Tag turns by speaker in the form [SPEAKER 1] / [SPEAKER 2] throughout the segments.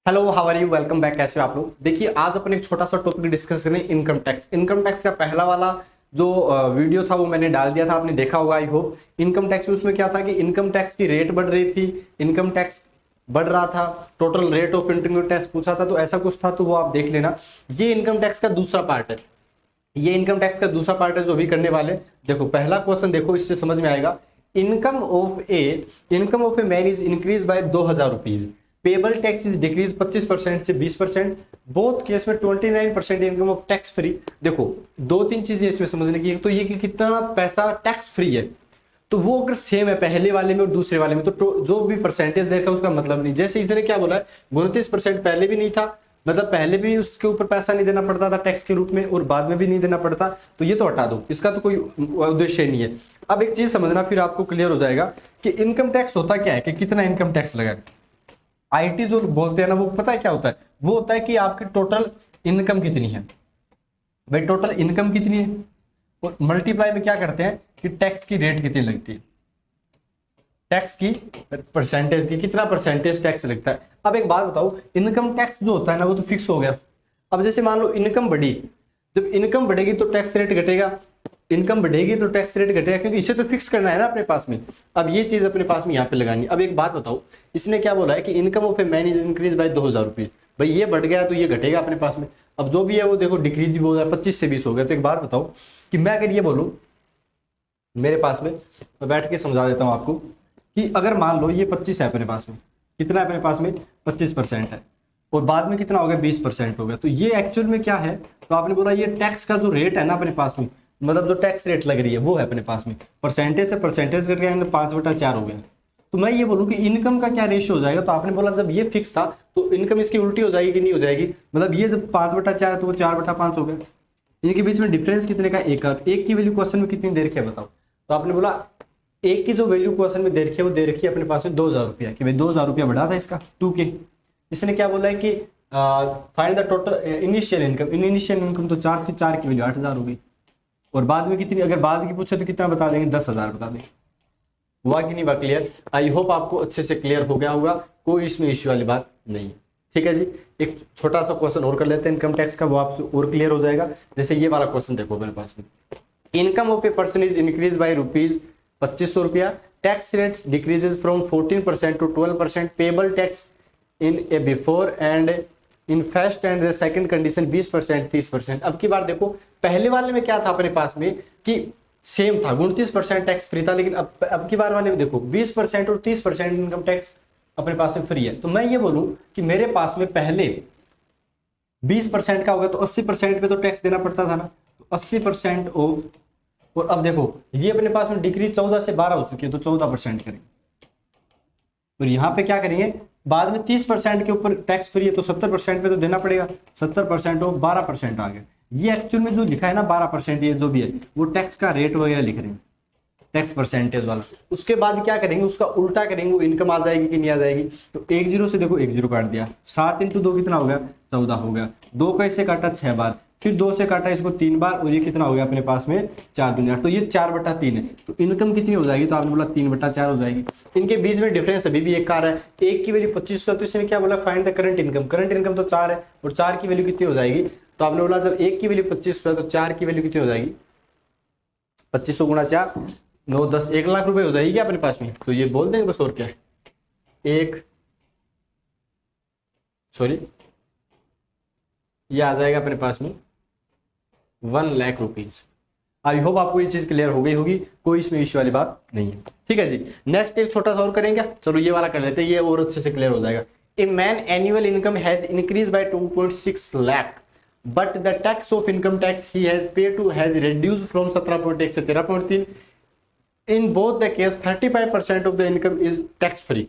[SPEAKER 1] Hello, how are you? Welcome back. कैसे हो आप लोग? देखिए, आज अपन एक छोटा सा टॉपिक डिस्कस करें, इनकम टैक्स। इनकम टैक्स का पहला वाला जो वीडियो था वो मैंने डाल दिया था, आपने देखा होगा आई होप। इनकम टैक्स में उसमें क्या था कि इनकम टैक्स की रेट बढ़ रही थी, इनकम टैक्स बढ़ रहा था, total rate of income tax पूछा था, तो ऐसा कुछ था, तो वो आप देख लेना। ये इनकम टैक्स का दूसरा पार्ट है। ये इनकम टैक्स का दूसरा पार्ट है जो अभी करने वाले। देखो, पहला क्वेश्चन देखो, इससे समझ में आएगा। Income of a man is increase bye 2,000 rupees. Payable tax is decrease 25% से 20%। बोथ केस में 29% इनकम ऑफ टैक्स फ्री। देखो, दो तीन चीजें इसमें समझने की। तो ये कि कितना पैसा टैक्स फ्री है, तो वो अगर सेम है पहले वाले में और दूसरे वाले में, तो जो भी परसेंटेज देखा उसका मतलब नहीं। जैसे इसने क्या बोला है, 29% पहले भी नहीं था, मतलब पहले भी उसके ऊपर पैसा नहीं देना पड़ता था टैक्स के रूप में, और बाद में भी नहीं देना पड़ता, तो ये तो हटा दो, इसका तो कोई उद्देश्य नहीं है। अब एक चीज समझना, फिर आपको क्लियर हो जाएगा कि इनकम टैक्स होता क्या है, कि कितना इनकम टैक्स लगा। आईटी जो बोलते हैं ना, वो पता है क्या होता है? वो होता है कि आपकी टोटल इनकम कितनी है। भाई, टोटल इनकम कितनी है, और मल्टीप्लाई में क्या करते हैं कि टैक्स की रेट कितनी लगती है, टैक्स की परसेंटेज की, कितना परसेंटेज टैक्स लगता है। अब एक बात बताओ, इनकम टैक्स जो होता है ना, वो तो फिक्स हो गया। अब जैसे मान लो इनकम बढ़ी, जब इनकम बढ़ेगी तो टैक्स रेट घटेगा, इनकम बढ़ेगी तो टैक्स रेट घटेगा, क्योंकि इसे तो फिक्स करना है ना अपने पास में। अब ये चीज अपने पास में यहाँ पे लगानी। अब एक बात बताओ, इसने क्या बोला है कि income of a man is increase bye 2,000 rupees. भाई, ये बढ़ गया तो ये घटेगा अपने पास में। अब जो भी है वो देखो, डिक्रीज भी हो गया, 25 से 20 हो गया। तो एक बात बताओ कि मैं अगर ये बोलूँ मेरे पास में, मैं बैठ के समझा देता हूँ आपको, कि अगर मान लो ये 25 है अपने पास में, कितना है अपने पास में, 25% है, और बाद में कितना हो गया, 20% हो गया, तो ये एक्चुअल में क्या है? तो आपने बोला ये टैक्स का जो रेट है ना अपने पास में, मतलब जो टैक्स रेट लग रही है वो है अपने पास में, परसेंटेज से परसेंटेज करके 5/4 हो गया। तो मैं ये बोलूँ कि इनकम का क्या रेशियो हो जाएगा, तो आपने बोला जब ये फिक्स था तो इनकम इसकी उल्टी हो जाएगी कि नहीं हो जाएगी, मतलब ये जब 5/4 है तो वो 4/5 हो गया। इनके बीच में डिफरेंस कितने का, एक। और एक की वैल्यू क्वेश्चन में कितनी दे रखी है बताओ? तो आपने बोला एक की जो वैल्यू क्वेश्चन में दे रखी है वो दे रखी है अपने पास में 2,000 रुपया, कि भाई 2,000 रुपया बढ़ा था इसका 2K। इसने क्या बोला है कि find the total initial income. Initial income तो 4 थी, 4 की वैल्यू 8,000 हो गई, और बाद में कितनी, अगर बाद की पूछे तो कितना बता देंगे, 10,000 बता देंगे। हुआ कि नहीं हुआ क्लियर? आई होप आपको अच्छे से क्लियर हो गया होगा, कोई इसमें इश्यू वाली बात नहीं है। ठीक है जी, एक छोटा सा क्वेश्चन और कर लेते हैं इनकम टैक्स का, वो आपको और क्लियर हो जाएगा। जैसे ये वाला क्वेश्चन देखो मेरे पास में, income of a person is increase by rupees 2,500 रुपया, tax rates decreases from 14% to 12%, payable tax in a before and in first and the second condition 20%, 30%। अब की बार देखो, पहले वाले में क्या था अपने पास में कि सेम था, 29% टैक्स फ्री था, लेकिन अब की बार वाले में देखो 20% और 30% इनकम टैक्स अपने पास में फ्री है। तो मैं ये बोलूं कि मेरे पास में पहले 20% का होगा तो 80% पे तो टैक्स देना पड़ता था ना, तो 80% ऑफ। और अब देखो ये अपने पास में डिक्रीज 14 से 12 हो चुकी है, तो 14% करेंगे। और यहाँ पे क्या करेंगे, बाद में 30% के ऊपर टैक्स फ्री है, तो 70% पे तो देना पड़ेगा। 70% ऑफ 12% आ गया। ये एक्चुअल में जो लिखा है ना 12%, ये जो भी है वो टैक्स का रेट वगैरह लिख रहे हैं, टैक्स परसेंटेज वाला। उसके बाद क्या करेंगे, उसका उल्टा करेंगे, वो इनकम आ जाएगी कि नहीं आ जाएगी। तो 1 0 से देखो 1 0 काट दिया, 7 × 2 कितना हो गया, 14 हो गया। 2 का इससे काटा 6 बार, फिर 2 से काटा इसको 3 बार, और ये कितना हो गया अपने पास में 4 दूनी 8, तो ये 4/3 है। तो इनकम कितनी हो जाएगी, तो आपने बोला 3/4 हो जाएगी। इनके बीच में डिफरेंस अभी भी एक कार है, एक की वैल्यू 2500, तो इसमें क्या बोला, find the current income. Current income तो 4 है, और 4 की वैल्यू कितनी हो जाएगी, तो आपने बोला जब एक की वैल्यू 2500 है तो 4 की वैल्यू कितनी हो जाएगी, 2500 गुणा 4, 9 10, 1 लाख रुपए हो जाएगी क्या अपने पास में। तो ये बोल देंगे बस, और क्या है, एक सॉरी ये आ जाएगा अपने पास में 1 लाख रुपीज। आई होप आपको ये चीज क्लियर हो गई होगी, कोई इसमें इश्यू वाली बात नहीं है। ठीक है जी, नेक्स्ट एक छोटा सा और करेंगे, चलो ये वाला कर लेते हैं, ये और अच्छे से क्लियर हो जाएगा। A man annual income has increase by 2.6 lakh, but the tax of income tax he has पे टू हैज रिड्यूस फ्रॉम 17.1 से 13.3। In both the case 35% of the income is tax free.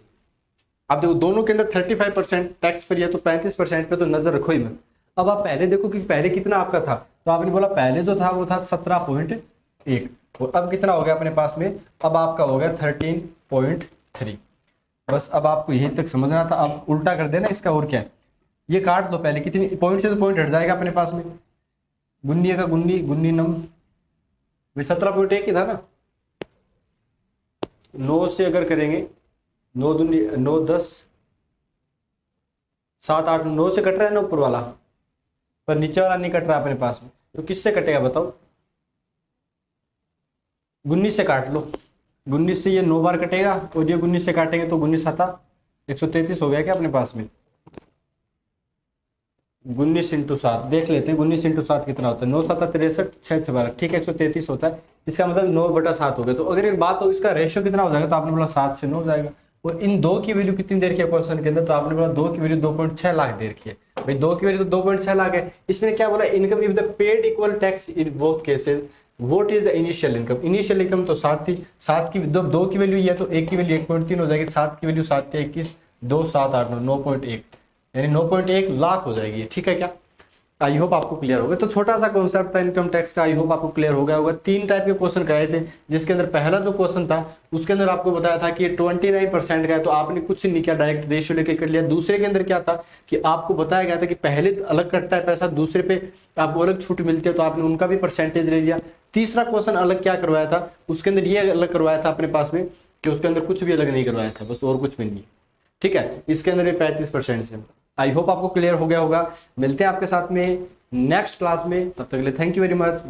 [SPEAKER 1] अब देखो दोनों के अंदर 35% टैक्स फ्री है, तो 35% पे तो नजर रखो ही मत। अब आप पहले देखो कि पहले कितना आपका था, तो आपने बोला पहले जो था वो था 17.1, और अब कितना हो गया अपने पास में, अब आपका हो गया 13.3। बस अब आपको यहीं तक समझना था, आप उल्टा कर देना इसका, और क्या है, ये काट दो पहले, कितनी पॉइंट से तो पॉइंट हट जाएगा अपने पास में, गुन्नी का गुन्नी, गुन्नी नम, 17.1 ही था ना। 9 से अगर करेंगे, 9 दूनी 9 10 7 8 9 से कट रहा है ना ऊपर वाला, पर नीचे वाला नहीं कट रहा अपने पास में, तो किससे कटेगा बताओ? 19 से काट लो, 19 से ये 9 बार कटेगा और ये 19 से काटेंगे तो 19 आता 133 हो गया क्या अपने पास में? 19 इंटू 7 देख लेते हैं, 19 इंटू 7 कितना होता है? 9 7 63, 6 6 12, ठीक है 133 होता है। इसका मतलब 9/7 हो गया। तो अगर एक बात हो इसका रेशियो कितना हो जाएगा, तो आपने बोला 7 से 9 हो जाएगा। और इन दो की वैल्यू कितनी देर की है क्वेश्चन के अंदर, तो आपने बोला 2 की वैल्यू 2.6 लाख देर की है। भाई 2 की वैल्यू तो 2.6 लाख है। इसने क्या बोला, income if the paid equal tax in both cases what is the initial income. Initial income तो 7 थी, 7 की 2 की वैल्यू ये, तो 1 की वैल्यू 1.3 हो जाएगी, 7 की वैल्यू 7 थी 21, 2 7 8 9 9.1, यानी 9.1 लाख हो जाएगी, ठीक है क्या? आई होप आपको क्लियर होगा। तो छोटा सा कॉन्सेप्ट था इनकम टैक्स का, आई होप आपको क्लियर हो गया होगा। 3 टाइप के क्वेश्चन कराए थे, जिसके अंदर पहला जो क्वेश्चन था उसके अंदर आपको बताया था कि 29% का है, तो आपने कुछ नहीं किया, डायरेक्ट रेशियो लेके कर लिया। दूसरे के अंदर क्या था कि आपको बताया गया था कि पहले अलग कटता है पैसा, दूसरे पे आपको अलग छूट मिलती है, तो आपने उनका भी परसेंटेज ले लिया। तीसरा क्वेश्चन अलग क्या करवाया था, उसके अंदर ये अलग करवाया था अपने पास में कि उसके अंदर कुछ भी अलग नहीं करवाया था, बस और कुछ भी नहीं, ठीक है। इसके अंदर ये 35% से। आई होप आपको क्लियर हो गया होगा। मिलते हैं आपके साथ में नेक्स्ट क्लास में, तब तक के लिए थैंक यू वेरी मच।